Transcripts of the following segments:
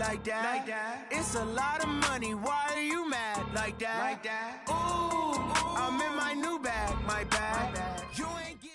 like that. It's a lot of money. Why are you mad like that? Ooh, I'm in my new bag, my bag. You ain't get.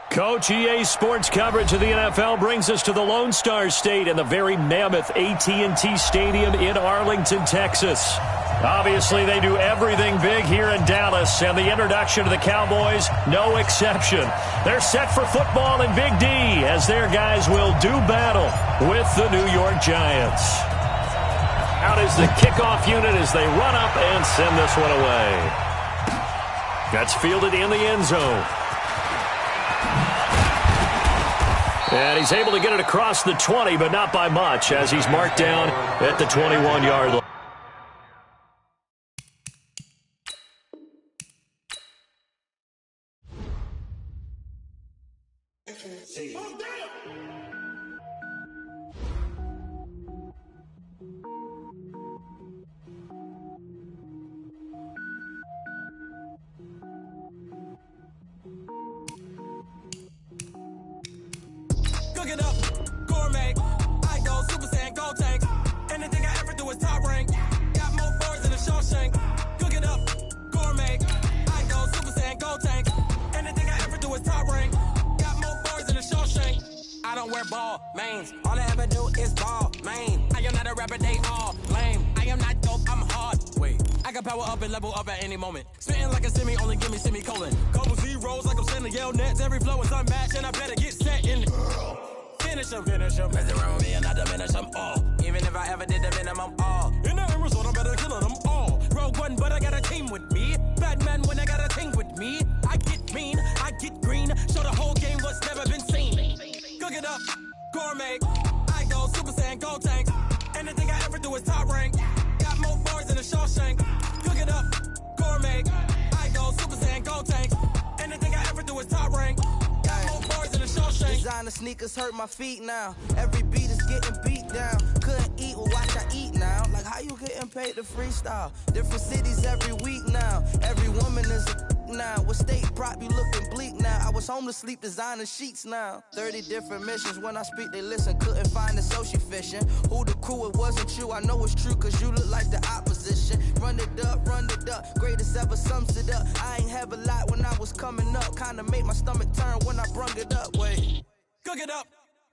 Coach, EA Sports coverage of the NFL brings us to the Lone Star State and the very mammoth AT&T Stadium in Arlington, Texas. Obviously, they do everything big here in Dallas, and the introduction to the Cowboys, no exception. They're set for football in Big D, as their guys will do battle with the New York Giants. Out is the kickoff unit as they run up and send this one away. That's fielded in the end zone. And he's able to get it across the 20, but not by much, as he's marked down at the 21-yard line. Cook it up, gourmet. I go Super Saiyan, go tank. Anything I ever do is top rank. Got more bars than a Shawshank. Cook it up, gourmet. I go Super Saiyan, go tank. Anything I ever do is top rank. Got more bars than a Shawshank. I don't wear ball mains. All I ever do is ball main. I am not a rapper, they all lame. I am not dope, I'm hard. Wait, I can power up and level up at any moment. Spitting like a semi, only give me semicolon. Couple zeros like I'm sending yell nets. Every flow is unmatched, and I better get set in. Finish them. Mess around with me and I diminish them all. Even if I ever did the minimum all. In the end result, I'm better killing them all. Rogue One, but I got a team with me. Batman when I got a team with me. I get mean, I get green. Show the whole game what's never been seen. Cook it up, gourmet. I go Super Saiyan, go tank. Anything I ever do is top rank. Got more bars than a Shawshank. Cook it up, gourmet. I go Super Saiyan, go tank. Anything I ever do is top rank. Designer sneakers hurt my feet now. Every beat is getting beat down. Couldn't eat, well watch I eat now. Like how you getting paid to freestyle? Different cities every week now. Every woman is a now. With state prop, you looking bleak now. I was home to sleep designing sheets now. 30 different missions. When I speak, they listen. Couldn't find it, so she fishing. Who the crew? It wasn't you. I know it's true, cause you look like the opposition. Run it up. Greatest ever sums it up. I ain't have a lot when I was coming up. Kinda made my stomach turn when I brung it up. Wait. Cook it up,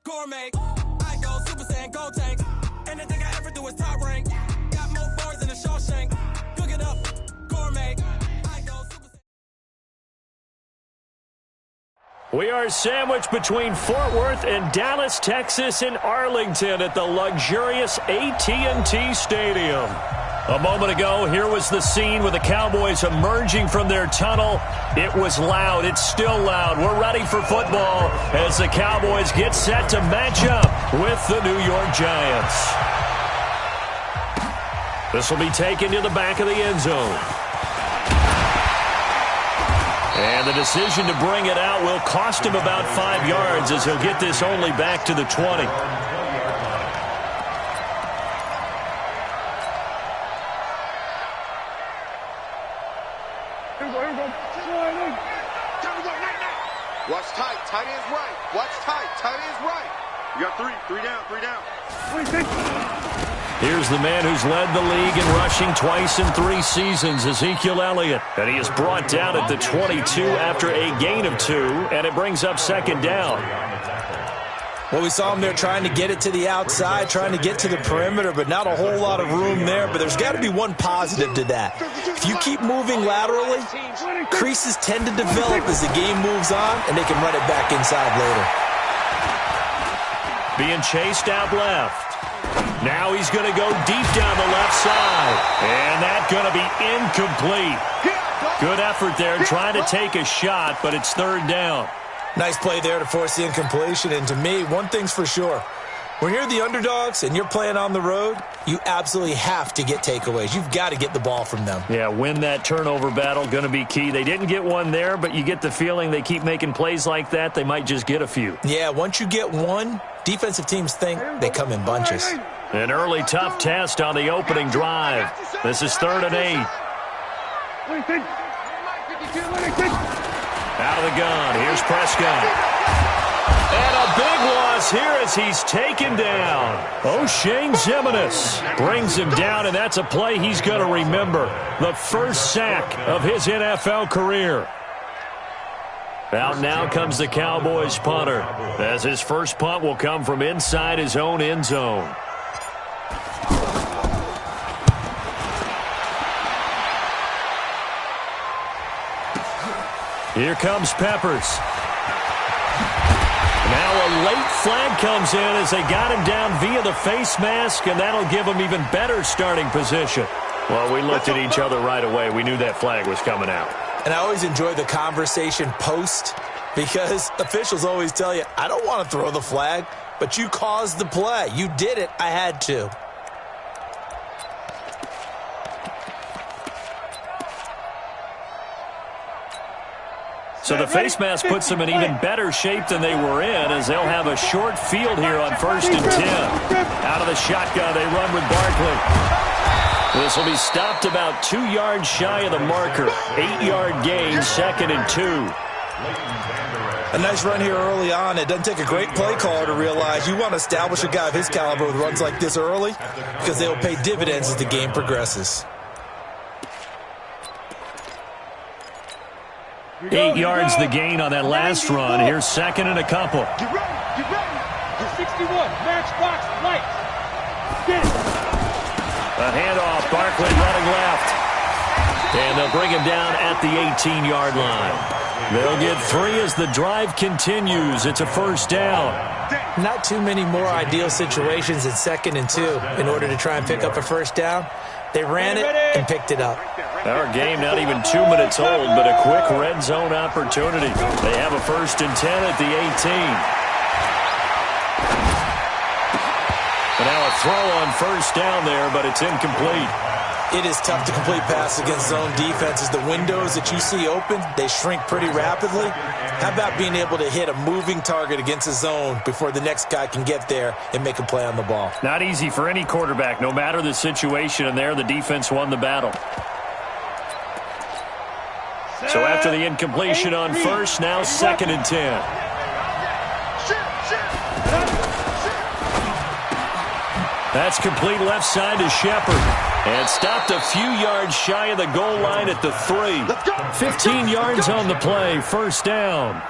gourmet. I go Super Saiyan, go tank. Anything I ever do is top rank. Got more bars than a Shawshank. Cook it up, gourmet. I go Super Saiyan. We are sandwiched between Fort Worth and Dallas, Texas, and Arlington at the luxurious AT&T Stadium. A moment ago, here was the scene with the Cowboys emerging from their tunnel. It was loud. It's still loud. We're ready for football as the Cowboys get set to match up with the New York Giants. This will be taken to the back of the end zone. And the decision to bring it out will cost him about 5 yards as he'll get this only back to the 20. Watch tight. Tight end's right. Watch tight. Tight end's right. You got three down. Here's the man who's led the league in rushing twice in 3 seasons, Ezekiel Elliott. And he is brought down at the 22 after a gain of 2, and it brings up second down. Well, we saw him there trying to get it to the outside, trying to get to the perimeter, but not a whole lot of room there. But there's got to be one positive to that. If you keep moving laterally, creases tend to develop as the game moves on, and they can run it back inside later. Being chased out left. Now he's going to go deep down the left side. And that's going to be incomplete. Good effort there trying to take a shot, but it's third down. Nice play there to force the incompletion. And to me, one thing's for sure. When you're the underdogs and you're playing on the road, you absolutely have to get takeaways. You've got to get the ball from them. Yeah, win that turnover battle, going to be key. They didn't get one there, but you get the feeling they keep making plays like that, they might just get a few. Yeah, once you get one, defensive teams think they come in bunches. An early tough test on the opening drive. This is 3rd and 8. Out of the gun. Here's Prescott. And a big loss is here as he's taken down. O'Shane Zimenez brings him down, and that's a play he's going to remember. The first sack of his NFL career. Out now comes the Cowboys punter, as his first punt will come from inside his own end zone. Here comes Peppers. Now a late flag comes in as they got him down via the face mask, and that'll give him even better starting position. Well, we looked at each other right away. We knew that flag was coming out. And I always enjoy the conversation post, because officials always tell you, I don't want to throw the flag, but you caused the play. You did it. I had to. So the face mask puts them in even better shape than they were in, as they'll have a short field here on 1st and 10. Out of the shotgun, they run with Barkley. This will be stopped about 2 yards shy of the marker. 8-yard gain, 2nd and 2. A nice run here early on. It doesn't take a great play caller to realize you want to establish a guy of his caliber with runs like this early, because they will pay dividends as the game progresses. 8 yards the gain on that last run. Here's 2nd and a couple. Get ready, get ready. The 61, matchbox lights. Get it. A handoff, Barkley running left. And they'll bring him down at the 18-yard line. They'll get 3 as the drive continues. It's a first down. Not too many more ideal situations at 2nd and 2 in order to try and pick up a first down. They ran it and picked it up. Our game not even 2 minutes old, but a quick red zone opportunity. They have a 1st and 10 at the 18. And now a throw on first down there, but it's incomplete. It is tough to complete passes against zone defenses. The windows that you see open, they shrink pretty rapidly. How about being able to hit a moving target against a zone before the next guy can get there and make a play on the ball? Not easy for any quarterback, no matter the situation, and there the defense won the battle. So after the incompletion on first, now 2nd and 10. That's complete left side to Shepard. And stopped a few yards shy of the goal line at the 3. 15 yards on the play, first down.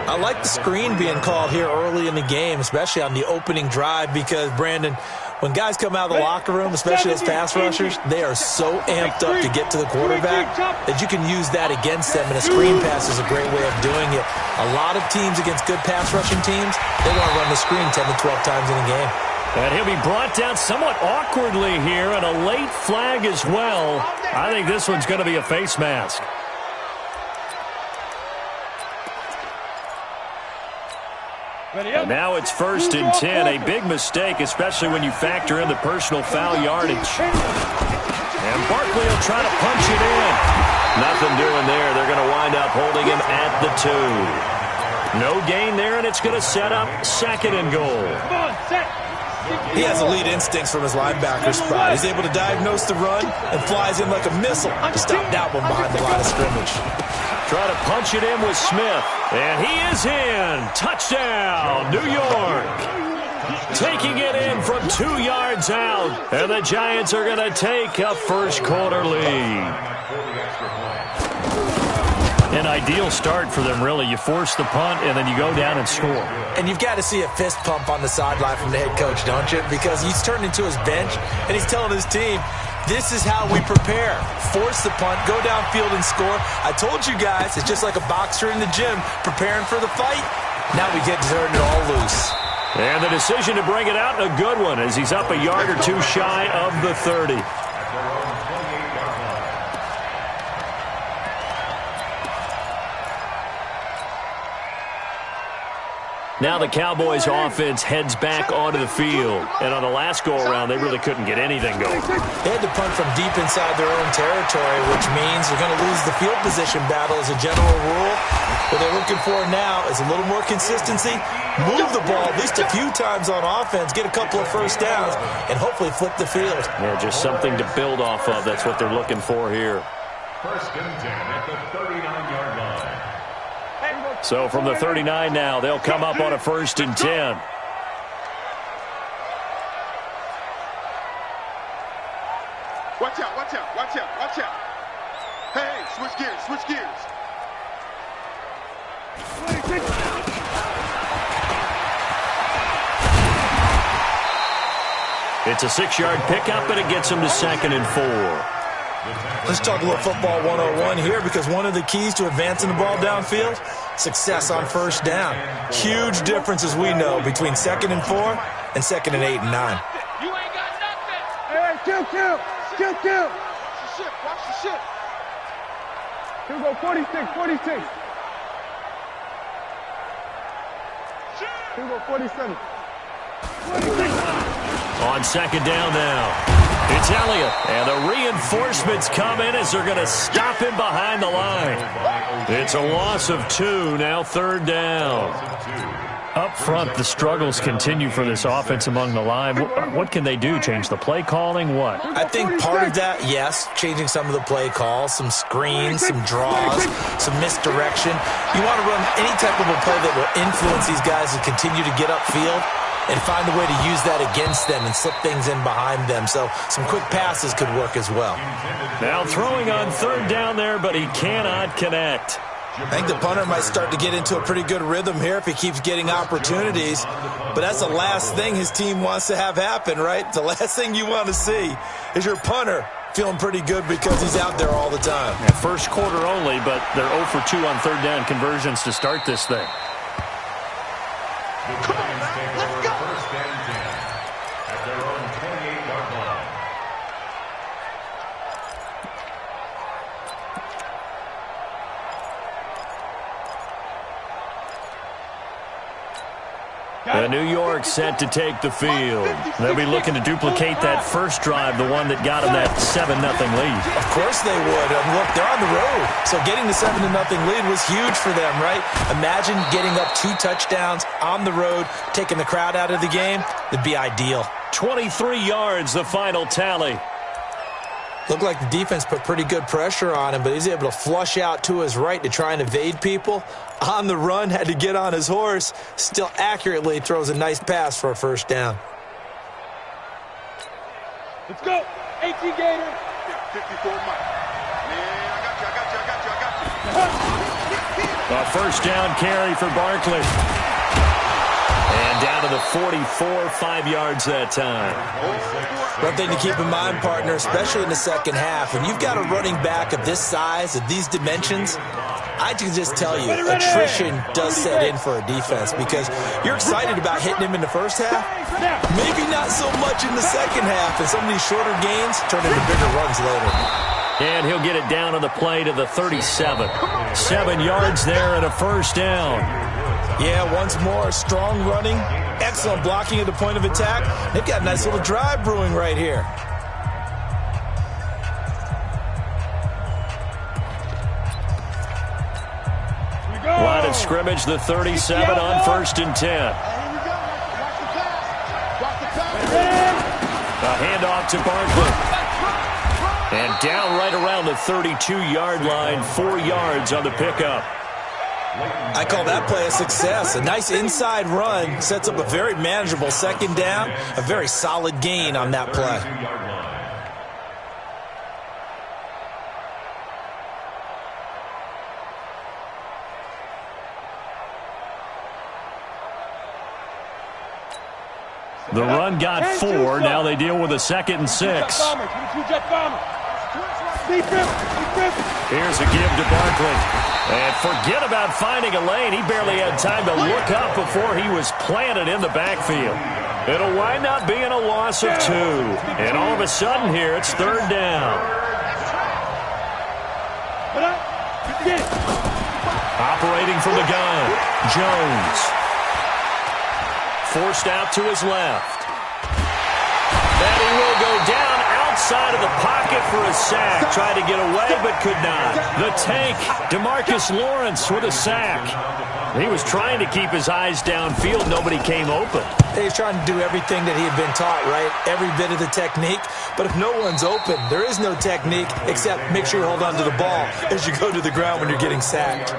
I like the screen being called here early in the game, especially on the opening drive, because, Brandon, when guys come out of the locker room, especially as pass rushers, they are so amped up to get to the quarterback that you can use that against them, and a screen pass is a great way of doing it. A lot of teams against good pass rushing teams, they want to run the screen 10 to 12 times in a game. And he'll be brought down somewhat awkwardly here, and a late flag as well. I think this one's going to be a face mask. And now it's 1st and 10, a big mistake, especially when you factor in the personal foul yardage. And Barkley will try to punch it in. Nothing doing there. They're going to wind up holding him at the 2. No gain there, and it's going to set up 2nd and goal. Come on, set. He has elite instincts from his linebacker spot. He's able to diagnose the run and flies in like a missile to stop that one behind the line of scrimmage. Try to punch it in with Smith. And he is in. Touchdown, New York. Taking it in from 2 yards out. And the Giants are going to take a first quarter lead. An ideal start for them, really. You force the punt, and then you go down and score. And you've got to see a fist pump on the sideline from the head coach, don't you? Because he's turned into his bench, and he's telling his team, this is how we prepare. Force the punt, go downfield and score. I told you guys, it's just like a boxer in the gym preparing for the fight. Now we get to turn it all loose. And the decision to bring it out, a good one, as he's up a yard or two shy of the 30. Now the Cowboys offense heads back onto the field. And on the last go-around, they really couldn't get anything going. They had to punt from deep inside their own territory, which means they're going to lose the field position battle as a general rule. What they're looking for now is a little more consistency, move the ball at least a few times on offense, get a couple of first downs, and hopefully flip the field. Yeah, just something to build off of. That's what they're looking for here. 1st and 10 at the 39-yard line. So from the 39 now, they'll come up on a 1st and 10. Watch out, watch out, watch out, watch out. Hey, switch gears, switch gears. It's a 6-yard pickup, and it gets them to 2nd and 4. Let's talk a little football 101 here, because one of the keys to advancing the ball downfield, success on 1st down. Huge difference, as we know, between 2nd and 4 and 2nd and 8 and 9. You ain't got nothing. Hey, kill. Watch the ship, watch the ship. Here we go, 46. Here we go, 47. 46. On 2nd down now, it's Elliott, and the reinforcements come in as they're going to stop him behind the line. It's a loss of 2, now 3rd down. Up front, the struggles continue for this offense among the line. What can they do? Change the play calling? What? I think part of that, yes, changing some of the play calls, some screens, some draws, some misdirection. You want to run any type of a play that will influence these guys to continue to get upfield and find a way to use that against them and slip things in behind them. So some quick passes could work as well. Now throwing on 3rd down there, but he cannot connect. I think the punter might start to get into a pretty good rhythm here if he keeps getting opportunities. But that's the last thing his team wants to have happen, right? The last thing you want to see is your punter feeling pretty good because he's out there all the time. Yeah, 1st quarter only, but they're 0 for 2 on 3rd down conversions to start this thing. Come on, man, let's go. At their own 28-yard line. The New York set to take the field. They'll be looking to duplicate that first drive, the one that got them that 7-0 lead. Of course they would. Look, they're on the road. So getting the 7-0 lead was huge for them, right? Imagine getting up 2 touchdowns on the road, taking the crowd out of the game. It'd be ideal. 23 yards, the final tally. Looked like the defense put pretty good pressure on him, but he's able to flush out to his right to try and evade people. On the run, had to get on his horse. Still accurately throws a nice pass for a 1st down. Let's go. 18 Gator. 54 Mike. Man, I got you. A 1st down carry for Barkley. And down to the 44, 5 yards that time. One thing to keep in mind, partner, especially in the second half, when you've got a running back of this size, of these dimensions, I can just tell you, attrition does set in for a defense because you're excited about hitting him in the first half, maybe not so much in the second half, and some of these shorter gains turn into bigger runs later. And he'll get it down on the play to the 37. 7 yards there and a 1st down. Yeah, once more, strong running, excellent blocking at the point of attack. They've got a nice little drive brewing right here. Line of scrimmage, the 37 on 1st and 10. A handoff to Barkley. And down right around the 32-yard line, 4 yards on the pickup. I call that play a success. A nice inside run sets up a very manageable 2nd down, a very solid gain on that play. The run got 4. Now they deal with a 2nd and 6. Here's a give to Barkley. And forget about finding a lane. He barely had time to look up before he was planted in the backfield. It'll wind up being a loss of 2. And all of a sudden here, it's 3rd down. Operating from the gun, Jones. Forced out to his left. And he will go down outside of the pocket for a sack. Tried to get away, but could not. The tank, DeMarcus Lawrence with a sack. He was trying to keep his eyes downfield. Nobody came open. He's trying to do everything that he had been taught, right? Every bit of the technique. But if no one's open, there is no technique except make sure you hold on to the ball as you go to the ground when you're getting sacked.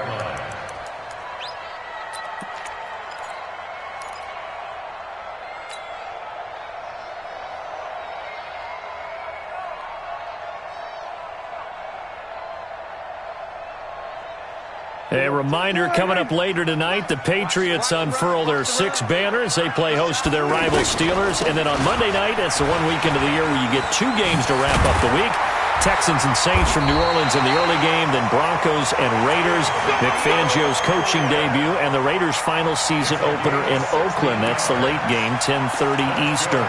A reminder coming up later tonight, the Patriots unfurl their 6 banners. They play host to their rival Steelers. And then on Monday night, it's the one weekend of the year where you get 2 games to wrap up the week. Texans and Saints from New Orleans in the early game, then Broncos and Raiders. Vic Fangio's coaching debut and the Raiders' final season opener in Oakland. That's the late game, 10:30 Eastern.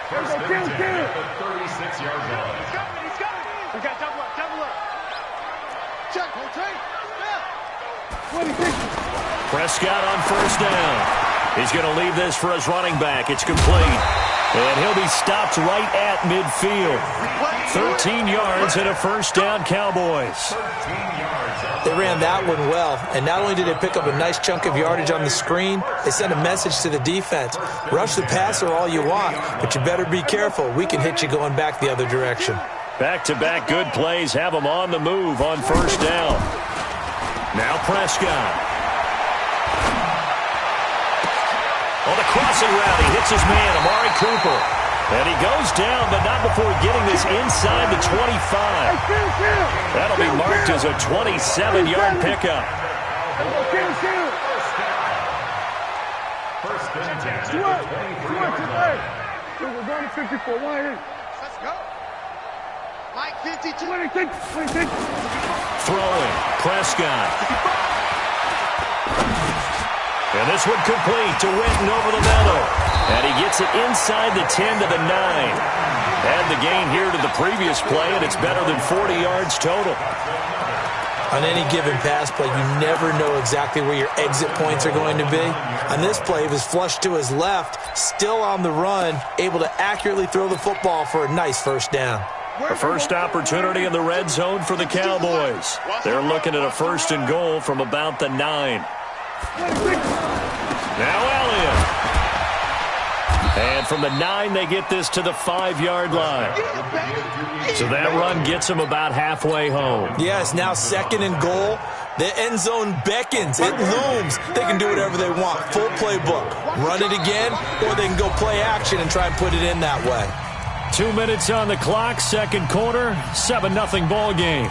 First and 10 at the 36-yard line. We got double up. Check, rotate. Prescott on first down. He's going to leave this for his running back. It's complete. And he'll be stopped right at midfield. 13 yards and a first down, Cowboys. They ran that one well, and not only did they pick up a nice chunk of yardage on the screen, they sent a message to the defense. Rush the passer all you want, but you better be careful. We can hit you going back the other direction. Back-to-back good plays have them on the move on first down. Now Prescott. On the crossing route, he hits his man, Amari Cooper. And he goes down, but not before getting this inside the 25. That'll be marked as a 27-yard pickup. First and 10 at the 23-yard line. We're going to 54. Let's go. Mike 52. Throwing, Prescott. And this one complete to Witten over the middle. And he gets it inside the 10 to the 9. Add the gain here to the previous play, and it's better than 40 yards total. On any given pass play, you never know exactly where your exit points are going to be. On this play, he was flushed to his left, still on the run, able to accurately throw the football for a nice first down. A first opportunity in the red zone for the Cowboys. They're looking at a first and goal from about the 9. Now Elliott. And from the 9, they get this to the 5-yard line. So that run gets them about halfway home. Yes, now second and goal. The end zone beckons. It looms. They can do whatever they want. Full playbook. Run it again, or they can go play action and try and put it in that way. 2 minutes on the clock, second quarter, 7-0 ball game.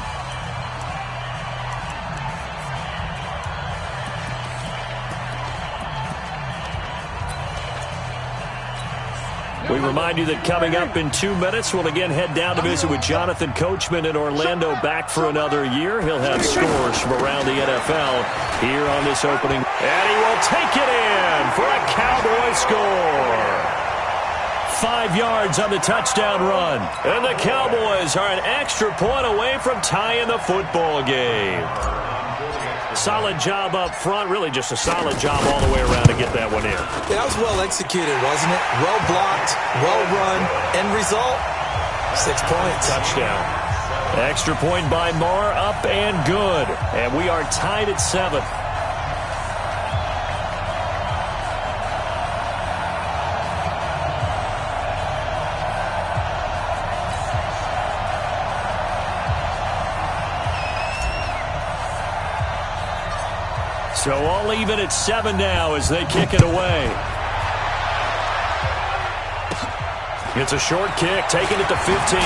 We remind you that coming up in 2 minutes, we'll again head down to visit with Jonathan Coachman in Orlando, back for another year. He'll have scores from around the NFL here on this opening. And he will take it in for a Cowboy score. 5 yards on the touchdown run. And the Cowboys are an extra point away from tying the football game. Solid job up front, really just a solid job all the way around to get that one in. Yeah, that was well executed, wasn't it? Well blocked, well run, end result, 6 points. Touchdown. Extra point by Marr, up and good. And we are tied at 7. So all even at 7 now as they kick it away. It's a short kick, taking it to 15.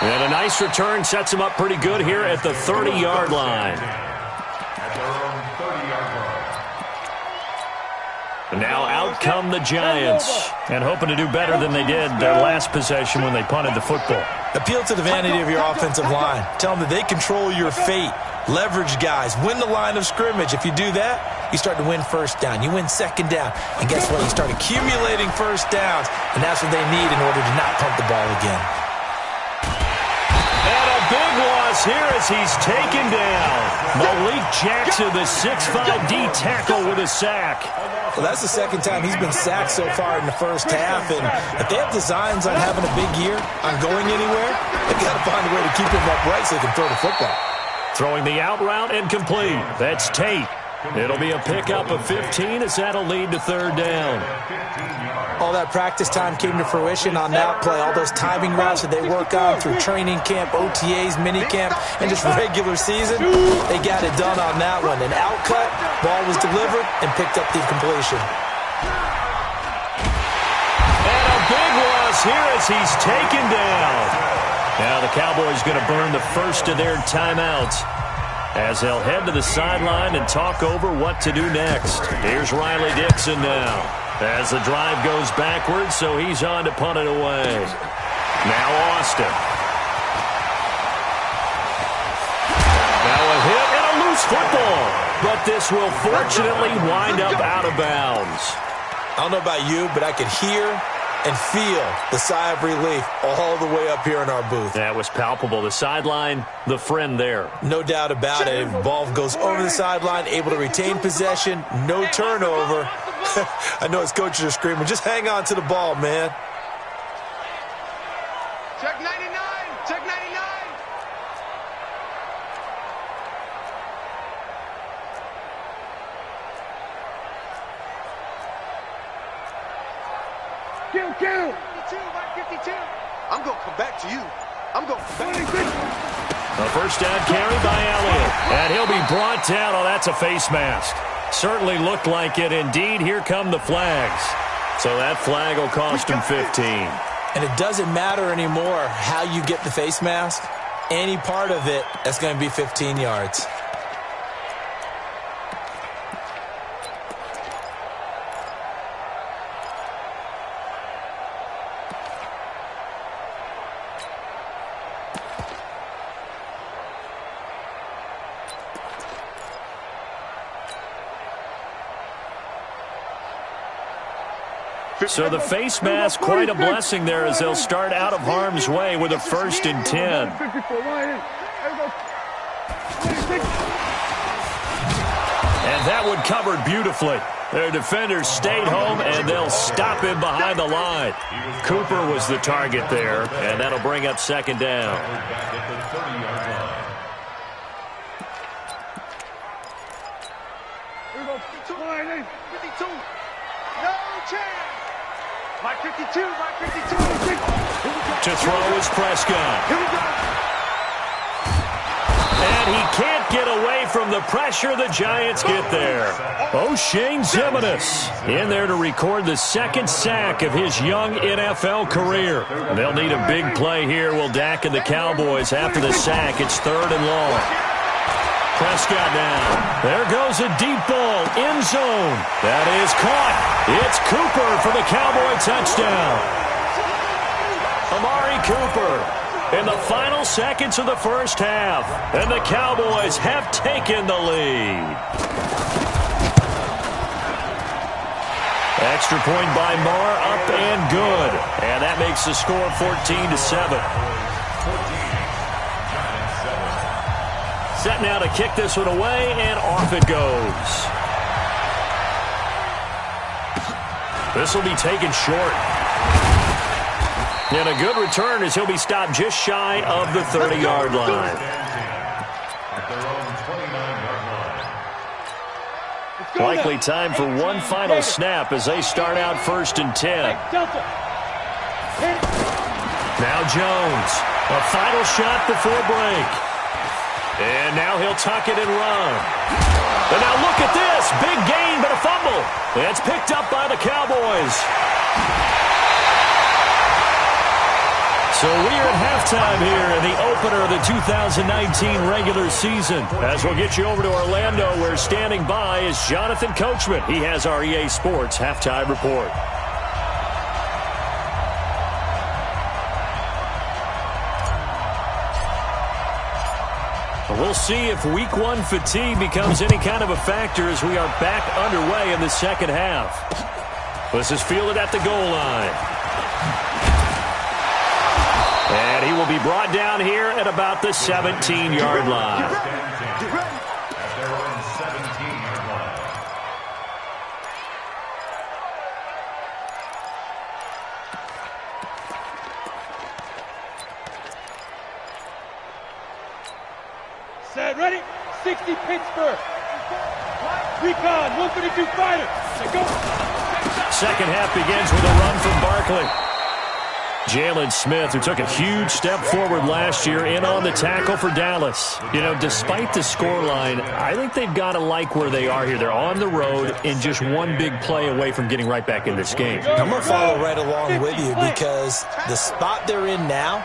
And a nice return sets him up pretty good here at the 30-yard line. At their own 30-yard line. And now out come the Giants. And hoping to do better than they did their last possession when they punted the football. Appeal to the vanity of your offensive line. Tell them that they control your fate. Leverage guys. Win the line of scrimmage. If you do that, you start to win first down. You win second down. And guess what? You start accumulating first downs. And that's what they need in order to not punt the ball again. And a big loss here as he's taken down. Malik Jackson, the 6'5" D tackle with a sack. Well, that's the second time he's been sacked so far in the first half. And if they have designs on having a big year, on going anywhere, they've got to find a way to keep him upright so they can throw the football. Throwing the out route and complete. That's Tate. It'll be a pickup of 15 as that'll lead to third down. All that practice time came to fruition on that play. All those timing routes that they work on through training camp, OTAs, minicamp, and just regular season, they got it done on that one. An out cut, ball was delivered, and picked up the completion. And a big loss here as he's taken down. Now the Cowboys going to burn the first of their timeouts as they'll head to the sideline and talk over what to do next. Here's Riley Dixon now as the drive goes backwards, so he's on to punt it away. Now Austin. Now a hit and a loose football, but this will fortunately wind up out of bounds. I don't know about you, but I could hear and feel the sigh of relief all the way up here in our booth. That was palpable. The sideline, the friend there. No doubt about it. If the ball goes over the sideline, able to retain possession, no turnover. I know his coaches are screaming, just hang on to the ball, man. Check 99. Check 99. Kill. 52, 52. I'm going to come back to you. I'm going to come back to you. A first down carry by Elliott. And he'll be brought down. Oh, that's a face mask. Certainly looked like it. Indeed, here come the flags. So that flag will cost him 15. And it doesn't matter anymore how you get the face mask. Any part of it, that's going to be 15 yards. So the face mask, quite a blessing there as they'll start out of harm's way with a 1st and 10. And that one covered beautifully. Their defenders stayed home, and they'll stop him behind the line. Cooper was the target there, and that'll bring up 2nd down. My 52, my 52. To throw is Prescott. Here we go. And he can't get away from the pressure. The Giants get there. O'Shane Ximines in there to record the 2nd sack of his young NFL career. They'll need a big play here. Will Dak and the Cowboys after the sack. It's 3rd and long. Prescott now. There goes a deep ball. End zone. That is caught. It's Cooper for the Cowboy touchdown. Amari Cooper in the final seconds of the first half. And the Cowboys have taken the lead. Extra point by Marr, up and good. And that makes the score 14-7. Set now to kick this one away, and off it goes. This will be taken short. And a good return as he'll be stopped just shy of the 30-yard line. Likely time for one final snap as they start out 1st and 10. Now Jones. A final shot before break. And now he'll tuck it and run. And now look at this. Big gain, but a fumble. It's picked up by the Cowboys. So we are at halftime here in the opener of the 2019 regular season. As we'll get you over to Orlando, where standing by is Jonathan Coachman. He has our EA Sports halftime report. We'll see if Week 1 fatigue becomes any kind of a factor as we are back underway in the second half. This is fielded at the goal line. And he will be brought down here at about the 17-yard line. Set, ready? 60 Pittsburgh. Recon, 132 fighter. Go. Second half begins with a run from Barkley. Jalen Smith, who took a huge step forward last year, in on the tackle for Dallas. You know, despite the scoreline, I think they've got to like where they are here. They're on the road and just one big play away from getting right back in this game. I'm going to follow right along with you because the spot they're in now,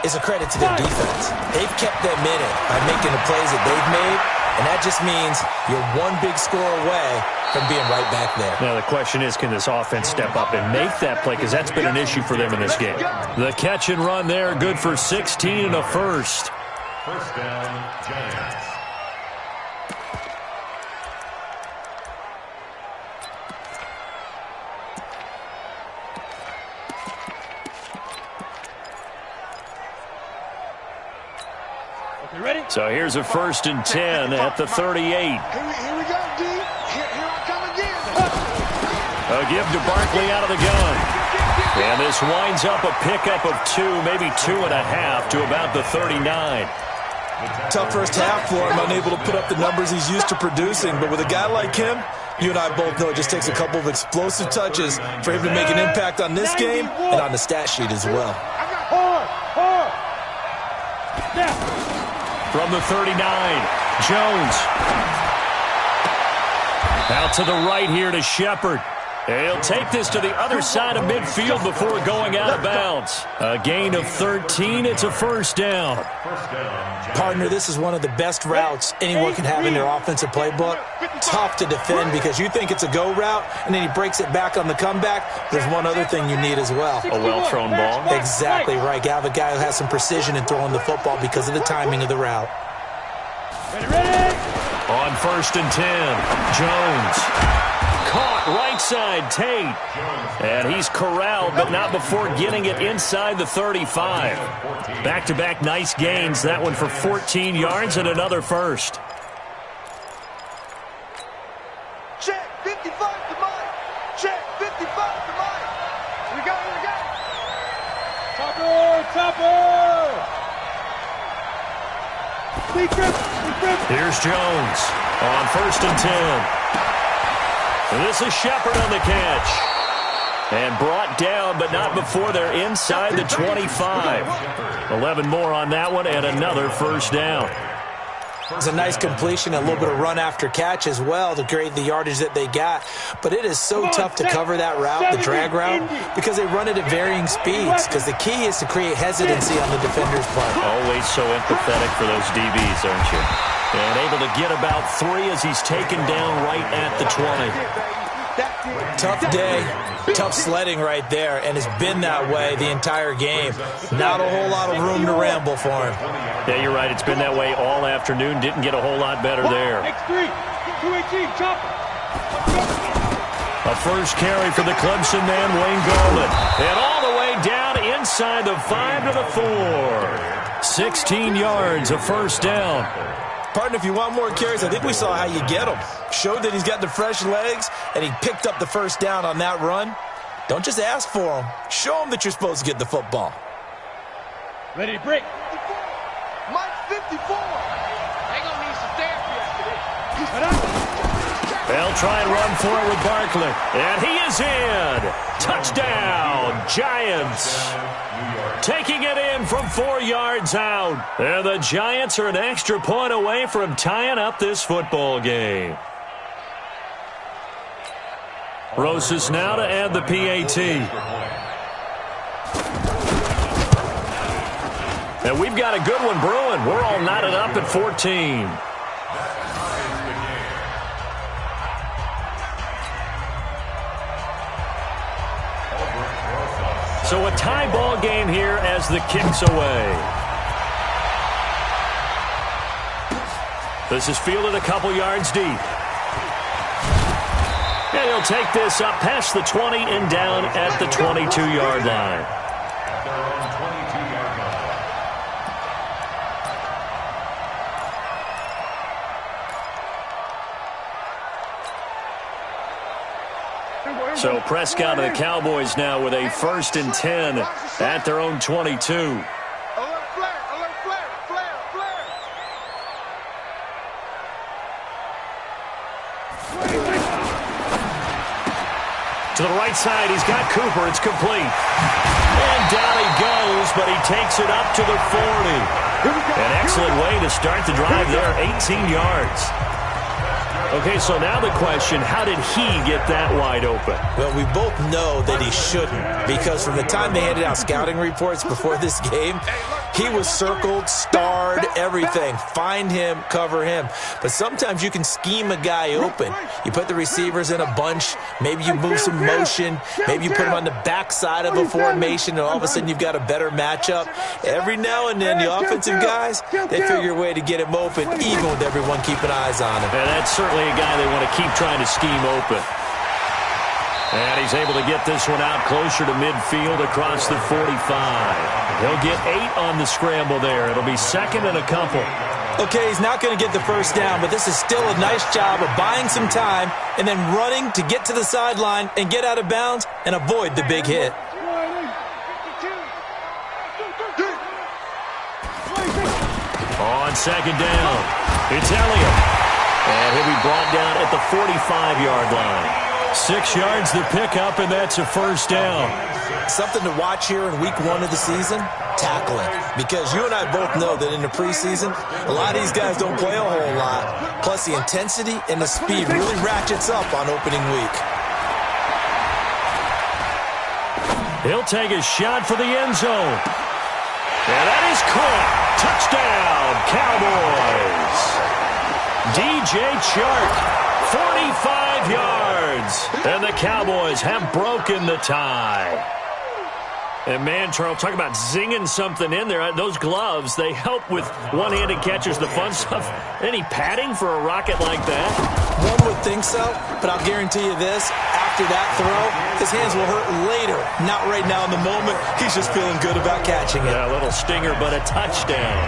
is a credit to their defense. They've kept them in it by making the plays that they've made, and that just means you're one big score away from being right back there. Now, the question is, can this offense step up and make that play? Because that's been an issue for them in this game. The catch and run there, good for 16 and a first. First down, Giants. So here's a 1st and 10 at the 38. Here we go, D. Here I come again. A give to Barkley out of the gun. And this winds up a pickup of 2, maybe 2.5 to about the 39. Tough first half for him, unable to put up the numbers he's used to producing. But with a guy like him, you and I both know it just takes a couple of explosive touches for him to make an impact on this game and on the stat sheet as well. From the 39, Jones. Out to the right here to Shepard. He'll take this to the other side of midfield before going out of bounds. A gain of 13. It's a first down. Partner, this is one of the best routes anyone can have in their offensive playbook. Tough to defend because you think it's a go route, and then he breaks it back on the comeback. There's one other thing you need as well. A well-thrown ball. Exactly right. You have a guy who has some precision in throwing the football because of the timing of the route. On 1st and 10, Jones. Caught right side, Tate. And he's corralled, but not before getting it inside the 35. Back-to-back nice gains. That one for 14 yards and another first. Check 55 to Mike. Check 55 to Mike. We go. Topper. Here's Jones on 1st and 10. And this is Shepard on the catch. And brought down, but not before they're inside the 25. 11 more on that one, and another first down. It's a nice completion, a little bit of run after catch as well to create the yardage that they got. But it is so tough to cover that route, the drag route, because they run it at varying speeds. Because the key is to create hesitancy on the defender's part. Always so empathetic for those DBs, aren't you? And able to get about 3 as he's taken down right at the 20. Tough day, tough sledding right there, and it's been that way the entire game. Not a whole lot of room to ramble for him. Yeah, you're right. It's been that way all afternoon. Didn't get a whole lot better there. X3, 218, chopper. A first carry for the Clemson man, Wayne Gallman. And all the way down inside the 5 to the 4. 16 yards, a first down. Partner, if you want more carries, I think we saw how you get them. Showed that he's got the fresh legs, and he picked up the first down on that run. Don't just ask for them. Show them that you're supposed to get the football. Ready to break. Mike 54. They gonna need some therapy after this. They'll try and run for it with Barkley. And he is in. Touchdown, Giants. Taking it in from 4 yards out. And the Giants are an extra point away from tying up this football game. Rosas now to add the PAT. And we've got a good one brewing. We're all knotted up at 14. So a tie ball game here as the kick's away. This is fielded a couple yards deep. And he'll take this up past the 20 and down at the 22-yard line. So Prescott and the Cowboys now with a 1st and 10 at their own 22. Alert flare, flare. To the right side, he's got Cooper. It's complete. And down he goes, but he takes it up to the 40. An excellent way to start the drive there, 18 yards. Okay, so now the question, how did he get that wide open? Well, we both know that he shouldn't, because from the time they handed out scouting reports before this game, He was circled, starred, everything. Find him, cover him. But sometimes you can scheme a guy open. You put the receivers in a bunch. Maybe you move some motion. Maybe you put them on the backside of a formation, and all of a sudden you've got a better matchup. Every now and then, the offensive guys, they figure a way to get him open, even with everyone keeping eyes on him. And that's certainly a guy they want to keep trying to scheme open. And he's able to get this one out closer to midfield across the 45. He'll get 8 on the scramble there. It'll be second and a couple. Okay, he's not going to get the first down, but this is still a nice job of buying some time and then running to get to the sideline and get out of bounds and avoid the big hit. On second down, it's Elliott. And he'll be brought down at the 45-yard line. 6 yards to pick up, and that's a first down. Something to watch here in week 1 of the season, tackling. Because you and I both know that in the preseason, a lot of these guys don't play a whole lot. Plus, the intensity and the speed really ratchets up on opening week. He'll take a shot for the end zone. And that is caught. Touchdown, Cowboys. DJ Chark, 45 yards. And the Cowboys have broken the tie. And, man, Charles, talk about zinging something in there. Those gloves, they help with one-handed catches, the fun stuff. Any padding for a rocket like that? One would think so, but I'll guarantee you this. After that throw, his hands will hurt later. Not right now in the moment. He's just feeling good about catching it. Yeah, a little stinger, but a touchdown.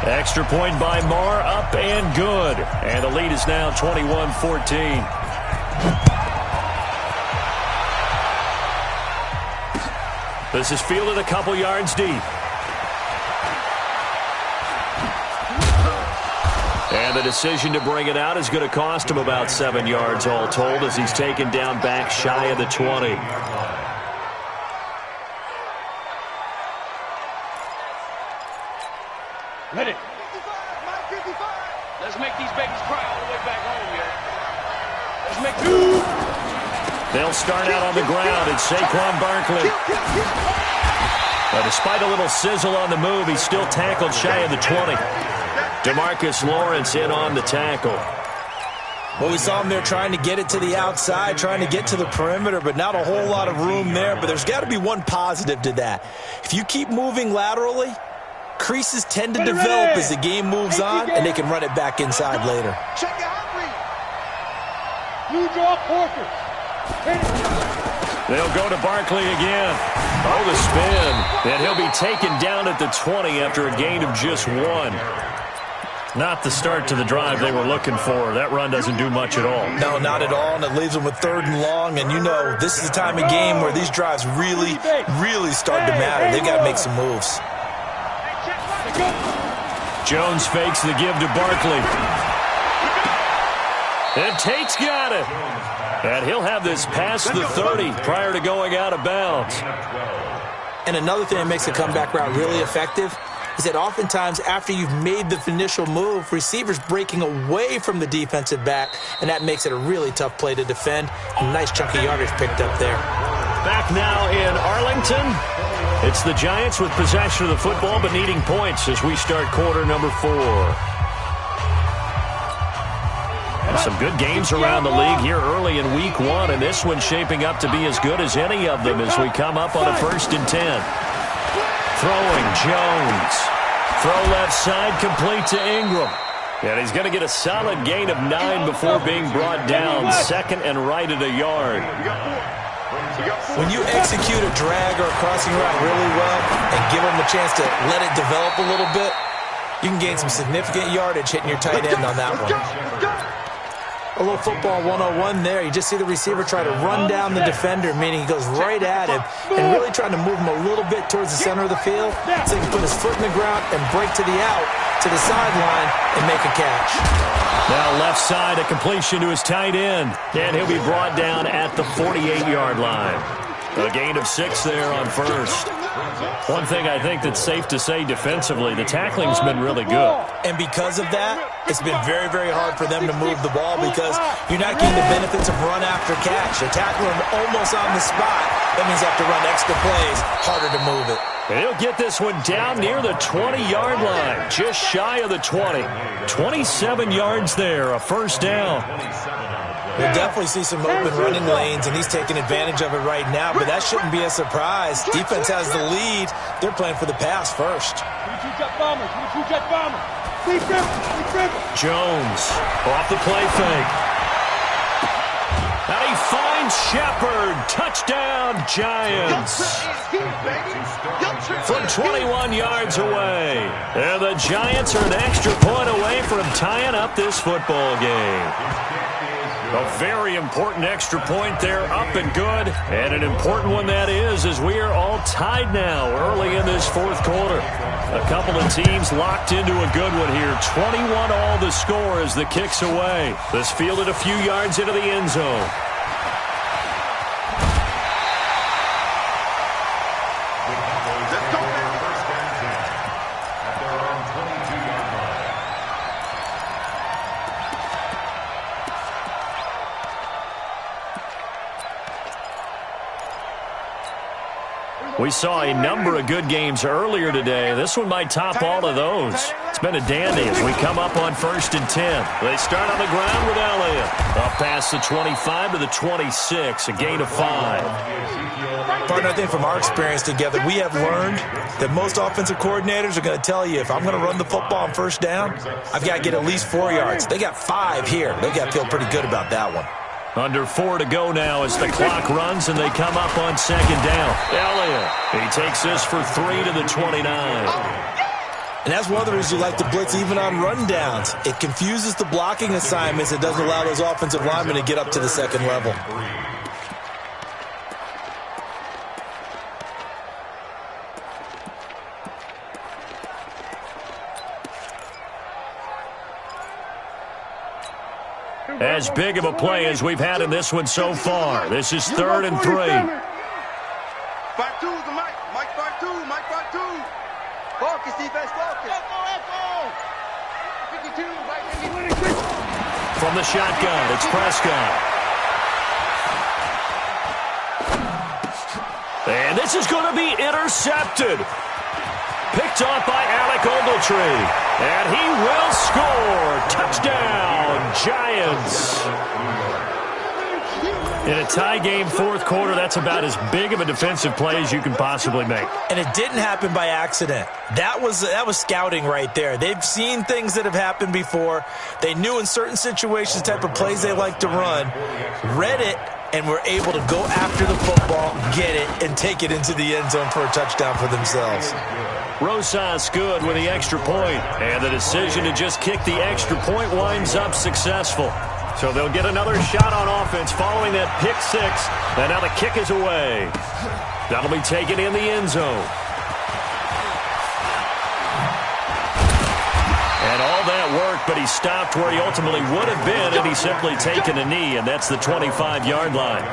Extra point by Marr, up and good. And the lead is now 21-14. This is fielded a couple yards deep. And the decision to bring it out is going to cost him about 7 yards all told as he's taken down back shy of the 20. Let it. Let's make these babies cry all the way back home, yeah. Let's make two. They'll start out on the ground. It's Saquon Barkley. But despite a little sizzle on the move, he's still tackled shy of the 20. DeMarcus Lawrence in on the tackle. Well, we saw him there trying to get it to the outside, trying to get to the perimeter, but not a whole lot of room there. But there's got to be one positive to that. If you keep moving laterally, creases tend to develop as the game moves on, and they can run it back inside later. Blue draw quarters. They'll go to Barkley again. Oh, the spin. And he'll be taken down at the 20 after a gain of just 1. Not the start to the drive they were looking for. That run doesn't do much at all. No, not at all, and it leaves them with 3rd and long. And you know, this is the time of game where these drives really, really start to matter. They've got to make some moves. Jones fakes the give to Barkley. And Tate's got it. And he'll have this past the 30 prior to going out of bounds. And another thing that makes the comeback route really effective is that oftentimes after you've made the initial move, receivers breaking away from the defensive back, and that makes it a really tough play to defend. A nice chunky yardage picked up there. Back now in Arlington. It's the Giants with possession of the football but needing points as we start quarter number 4. Some good games around the league here early in week 1, and this one's shaping up to be as good as any of them as we come up on a 1st and 10. Throwing Jones. Throw left side complete to Ingram. And he's going to get a solid gain of 9 before being brought down. 2nd and right at a yard. When you execute a drag or a crossing route really well and give them a chance to let it develop a little bit, you can gain some significant yardage hitting your tight end on that one. A little football 101 there. You just see the receiver try to run down the defender, meaning he goes right at him and really trying to move him a little bit towards the center of the field so he can put his foot in the ground and break to the out, to the sideline, and make a catch. Now left side, a completion to his tight end. And he'll be brought down at the 48-yard line. A gain of 6 there on 1st. One thing I think that's safe to say defensively, the tackling's been really good. And because of that, it's been very, very hard for them to move the ball because you're not getting the benefits of run after catch. They're tackling them almost on the spot. That means they have to run extra plays, harder to move it. He'll get this one down near the 20-yard line, just shy of the 20. 27 yards there, a first down. We'll definitely see some open running lanes, and he's taking advantage of it right now, but that shouldn't be a surprise. Defense has the lead. They're playing for the pass first. Jones off the play fake. And he finds Shepard. Touchdown, Giants. From 21 yards away. And the Giants are an extra point away from tying up this football game. A very important extra point there, up and good. And an important one that is, as we are all tied now early in this fourth quarter. A couple of teams locked into a good one here. 21 all the score as the kick's away. This fielded a few yards into the end zone. We saw a number of good games earlier today. This one might top all of those. It's been a dandy as we come up on 1st and 10. They start on the ground with Elliott. Up past the 25 to the 26, a gain of 5. Partner, I think from our experience together, we have learned that most offensive coordinators are going to tell you, if I'm going to run the football on first down, I've got to get at least 4 yards. They got 5 here. They got to feel pretty good about that one. Under 4 to go now as the clock runs and they come up on 2nd down. Elliott, he takes this for 3 to the 29. And that's one of the reasons you like to blitz even on rundowns. It confuses the blocking assignments. It doesn't allow those offensive linemen to get up to the second level. As big of a play as we've had in this one so far. This is 3rd and 3. 5-2 to Mike. Mike 5-2. Mike 5-2. Focus, defense, focus. From the shotgun, it's Prescott. And this is going to be intercepted. Picked off by Alec Ogletree. And he will score. Touchdown, Giants. In a tie game, fourth quarter, that's about as big of a defensive play as you can possibly make. And it didn't happen by accident. That was scouting right there. They've seen things that have happened before. They knew in certain situations the type of plays they like to run, read it, and were able to go after the football, get it, and take it into the end zone for a touchdown for themselves. Rosas good with the extra point, and the decision to just kick the extra point winds up successful. So they'll get another shot on offense following that pick 6, and now the kick is away. That'll be taken in the end zone. And all that work, but he stopped where he ultimately would have been had he simply taken a knee, and that's the 25-yard line.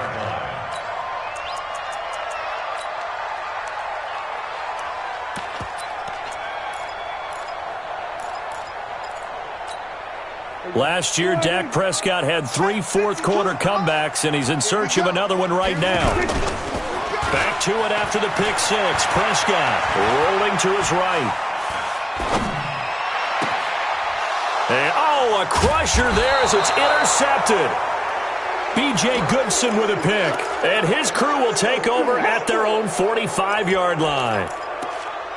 Last year, Dak Prescott had 3 fourth-quarter comebacks, and he's in search of another one right now. Back to it after the pick 6. Prescott rolling to his right. And, a crusher there as it's intercepted. B.J. Goodson with a pick, and his crew will take over at their own 45-yard line.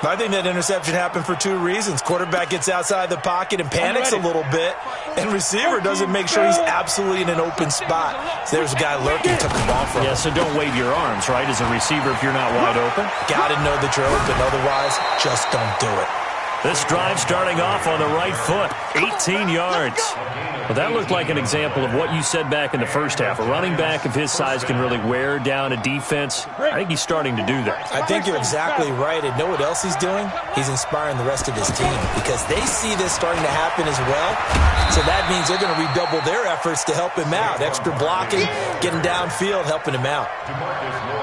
I think that interception happened for 2 reasons. Quarterback gets outside the pocket and panics a little bit, and receiver doesn't make sure he's absolutely in an open spot. So there's a guy lurking, took the ball from him. Yeah, so don't wave your arms, right, as a receiver if you're not wide open. Got to know that you're open. Otherwise, just don't do it. This drive starting off on the right foot, 18 yards. Well, that looked like an example of what you said back in the first half. A running back of his size can really wear down a defense. I think he's starting to do that. I think you're exactly right. And know what else he's doing? He's inspiring the rest of his team because they see this starting to happen as well. So that means they're going to redouble their efforts to help him out. Extra blocking, getting downfield, helping him out.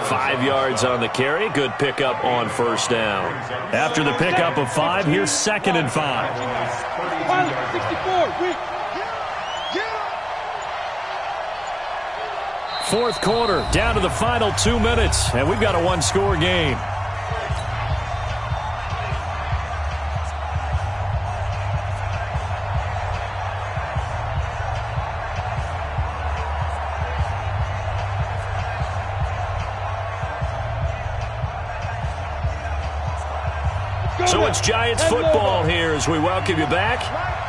5 yards on the carry. Good pickup on first down. After the pickup of 5, here's 2nd and 5. 4th quarter, down to the final 2 minutes, and we've got a 1-score game. So it's Giants football here as we welcome you back.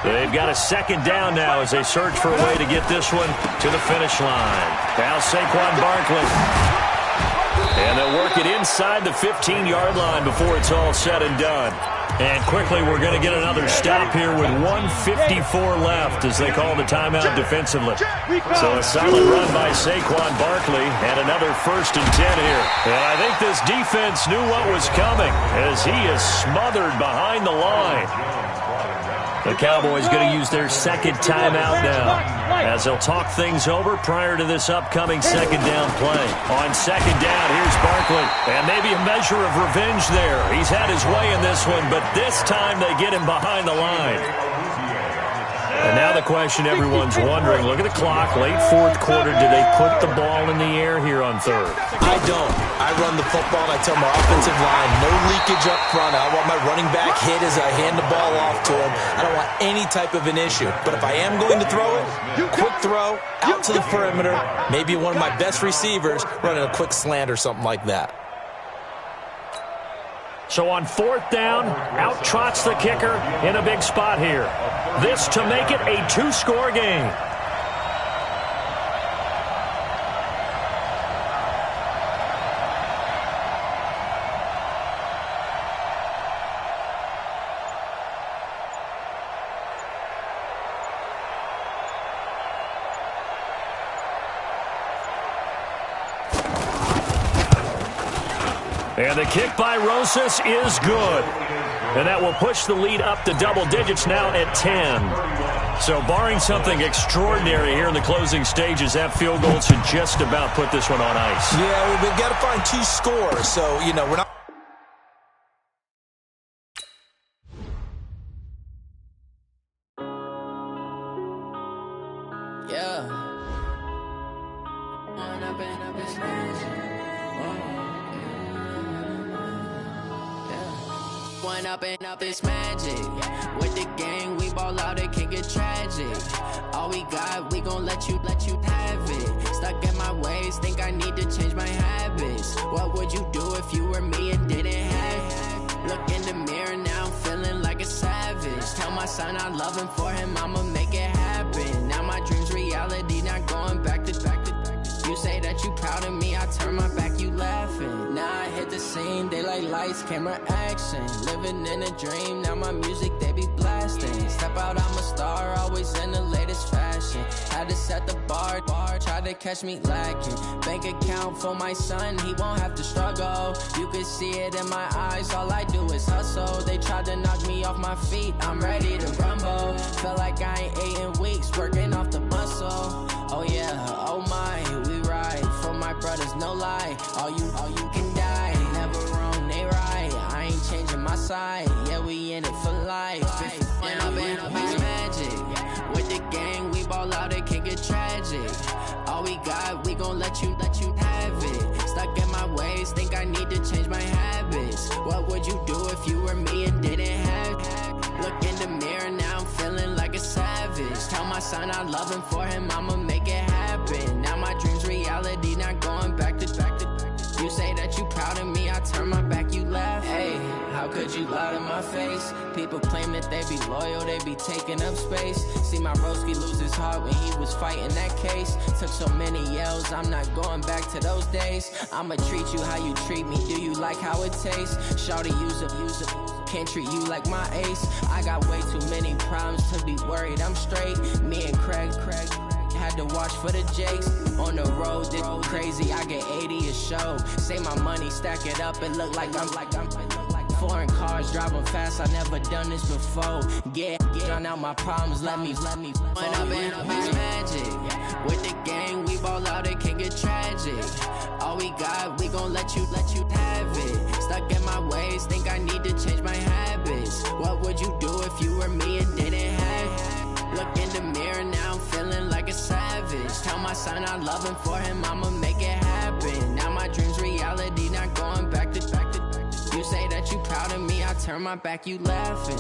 They've got a second down now as they search for a way to get this one to the finish line. Now Saquon Barkley. And they'll work it inside the 15-yard line before it's all said and done. And quickly, we're going to get another stop here with 1:54 left as they call the timeout defensively. So a solid run by Saquon Barkley and another 1st and 10 here. And I think this defense knew what was coming as he is smothered behind the line. The Cowboys going to use their second timeout now as they'll talk things over prior to this upcoming second down play. On second down, here's Barkley. And maybe a measure of revenge there. He's had his way in this one, but this time they get him behind the line. And now the question everyone's wondering, look at the clock, late 4th quarter, do they put the ball in the air here on 3rd? I don't. I run the football and I tell my offensive line, no leakage up front. I want my running back hit as I hand the ball off to him. I don't want any type of an issue. But if I am going to throw it, quick throw, out to the perimeter, maybe one of my best receivers running a quick slant or something like that. So on 4th down, out trots the kicker in a big spot here. This to make it a 2-score game. And the kick by Rosas is good. And that will push the lead up to double digits now at 10. So barring something extraordinary here in the closing stages, that field goal should just about put this one on ice. Yeah, we've got to find 2 scores. So, we're not. Up this magic with the gang, we ball out, it can get tragic. All we got, we gon' let you have it. Stuck in my ways, think I need to change my habits. What would you do if you were me and didn't have it? Look in the mirror now, I'm feeling like a savage. Tell my son I love him, for him I'ma make it happen. Now my dreams reality, not going back to. You say that you proud of me, I turn my back, you laughing. Now I hit the scene, daylight lights, camera action. Living in a dream, now my music, they be blasting. Step out, I'm a star, always in the latest fashion. Had to set the bar, try to catch me lacking. Bank account for my son, he won't have to struggle. You can see it in my eyes, all I do is hustle. They tried to knock me off my feet, I'm ready to rumble. Feel like I ain't ate in weeks, working off the muscle. Oh yeah, oh my, we ride for my brothers, no lie. All you can die, never wrong, they right. I ain't changing my side, yeah, we in it for life. When I been up is magic, with the gang, we ball out, it can get tragic. All we got, we gon' let you have it. Stuck in my ways, think I need to change my habits. What would you do if you were me and didn't have it? Look in the mirror now, I'm feeling like a savage. Tell my son I love him, for him I'ma make it happen. Now my dreams reality, not going back to. You say that you proud of me, I turn my back, you laugh. Hey, how could you lie to my face? People claim that they be loyal, they be taking up space. See my broski lose his heart when he was fighting that case. Took so many yells, I'm not going back to those days. I'ma treat you how you treat me, do you like how it tastes? Shawty, use it. Can't treat you like my ace. I got way too many problems to be worried, I'm straight. Me and Craig had to watch for the Jakes. On the road, this crazy, I get 80 a show. Say my money, stack it up, it look like I'm foreign cars, driving fast, I never done this before. Get on out my problems, let me. When I been up is magic. With the gang, we ball out, it can get tragic. All we got, we gon' let you have it. Stuck in my ways, think I need to change my habits. What would you do if you were me and didn't have it? Look in the mirror now, I'm feeling like a savage. Tell my son I love him, for him I'ma make it happen. Now my dreams reality, not going back to. You say that you proud of me, I turn my back, you laughing.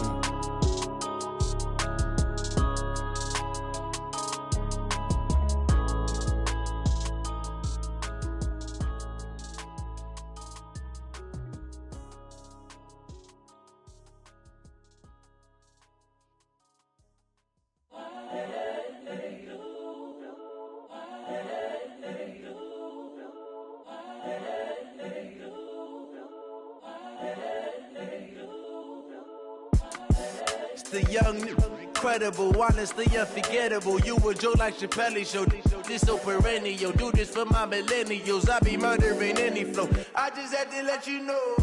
It's the young, incredible, honestly unforgettable. You a joke like Chappelle show. This so perennial. Do this for my millennials. I be murdering any flow. I just had to let you know.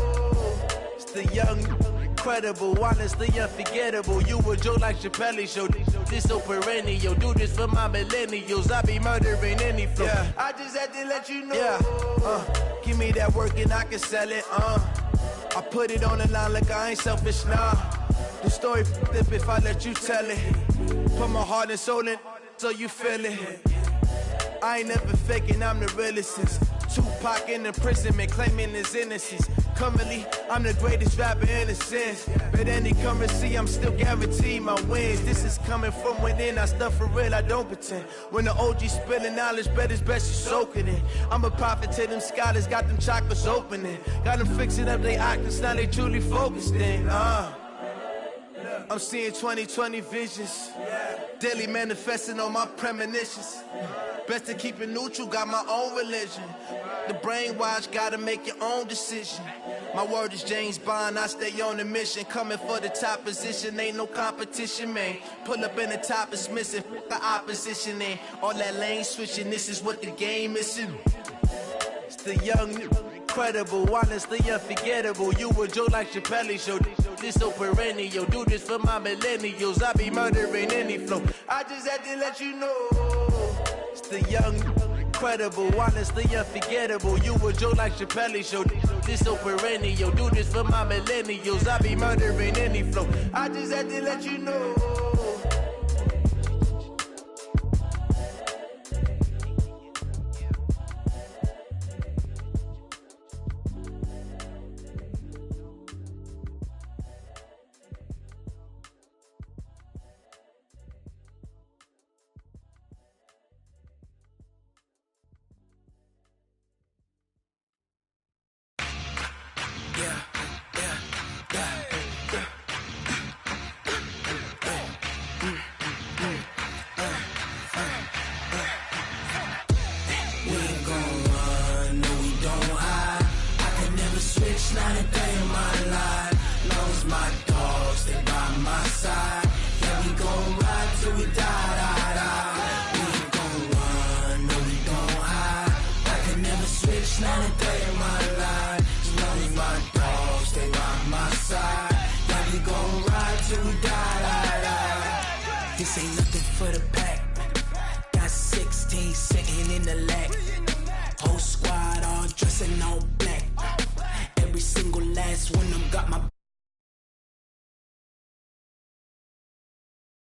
It's the young, incredible, honestly unforgettable. You a joke like Chappelle show. This so perennial. Do this for my millennials. I be murdering any flow. Yeah. I just had to let you know. Yeah. Give me that work and I can sell it. I put it on the line like I ain't selfish, nah. The story flip if I let you tell it. Put my heart and soul in so you feel it. I ain't never faking, I'm the realest since Tupac in imprisonment, claiming his innocence. Currently, I'm the greatest rapper in a sense. But any currency, I'm still guaranteed my wins. This is coming from within, I stuff for real, I don't pretend. When the OG spilling knowledge, bet it's best you soak it in. I'm a prophet to them scholars, got them chakras opening. Got them fixing up they octaves, now they truly focused in. I'm seeing 2020 visions, daily manifesting on my premonitions. Best to keep it neutral, got my own religion. The brainwash, gotta make your own decision. My word is James Bond, I stay on the mission. Coming for the top position, ain't no competition, man. Pull up in the top, it's missing, the opposition ain't. All that lane switching, this is what the game is. It's the young, incredible, honestly unforgettable. You a joke like Chappelle show. This so perennial. Do this for my millennials. I be murdering any flow. I just had to let you know. It's the young, incredible, honestly unforgettable. You a joke like Chappelle show. This so perennial. Do this for my millennials. I be murdering any flow. I just had to let you know. Not a day in my life. Lost my dogs, stay by my side. Yeah, we gon' ride till we die. We ain't gon' run, no, we gon' hide. I can never switch, not a day in my life. As long as my dogs stay by my side. Yeah, we gon' ride till we die. This ain't nothing for the pack. Got 16 sitting in the lag. Whole squad all dressing all black. Every single last one of them got my